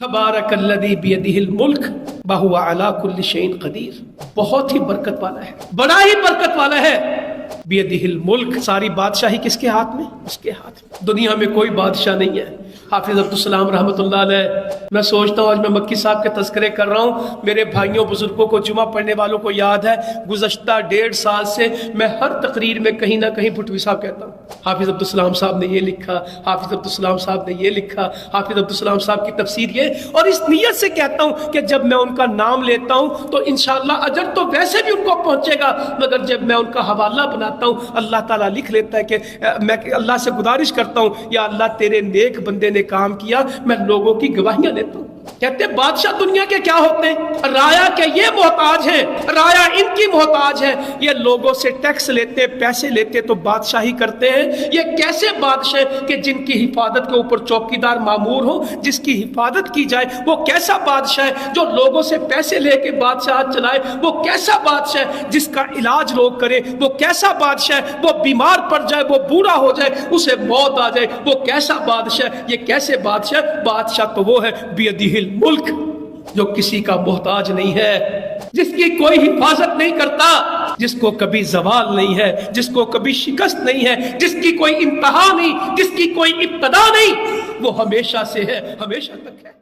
तबारकल्लज़ी बियदिहिल मुल्क वहुवा अला कुल्लि शैइन क़दीर। बहुत ही बरकत वाला है, बड़ा ही बरकत वाला है। बियदिहिल मुल्क, सारी बादशाही किसके हाथ में? उसके हाथ में। दुनिया में कोई बादशाह नहीं है। हाफिज अब्दुल सलाम रहमतुल्लाह अलैह, मैं सोचता हूँ आज मैं मक्की साहब के तज़किरे कर रहा हूँ, मेरे भाइयों बुजुर्गों को, जुमा पढ़ने वालों को याद है, गुज़श्ता 1.5 साल से मैं हर तकरीर में कहीं ना कहीं भुटवी साहब कहता हूँ, हाफिज अब्दुल सलाम साहब ने ये लिखा, हाफिज अब्दुल सलाम साहब ने ये लिखा, हाफिज अब्दुल सलाम साहब की तफसीर ये, और इस नीयत से कहता हूँ कि जब मैं उनका नाम लेता हूँ तो इंशाअल्लाह अजर तो वैसे भी उनको पहुँचेगा, मगर जब मैं उनका हवाला बनाता हूँ अल्लाह ताला लिख लेता है कि मैं अल्लाह से गुजारिश करता हूँ, या अल्लाह तेरे नेक बंदे ने काम किया, मैं लोगों की गवाहियां लेता हूं। कहते बादशाह दुनिया के क्या होते हैं? राया के ये मोहताज है, राया इनकी मोहताज है, ये लोगों से टैक्स लेते, पैसे लेते तो बादशाही करते हैं। ये कैसे बादशाह कि जिनकी हिफाजत के ऊपर चौकीदार मामूर हो, जिसकी हिफाजत की जाए, वो कैसा बादशाह है? जो लोगों से पैसे लेके बादशाह चलाए, वो कैसा बादशाह है? जिसका इलाज लोग करे, वो कैसा बादशाह है? वो बीमार पड़ जाए, वो बूढ़ा हो जाए, उसे मौत आ जाए, वो कैसा बादशाह? ये कैसे बादशाह? बादशाह तो वो है बियदिहिल मुल्क, जो किसी का मोहताज नहीं है, जिसकी कोई हिफाजत नहीं करता, जिसको कभी जवाल नहीं है, जिसको कभी शिकस्त नहीं है, जिसकी कोई इंतहा नहीं, जिसकी कोई इब्तदा नहीं, वो हमेशा से है, हमेशा तक है।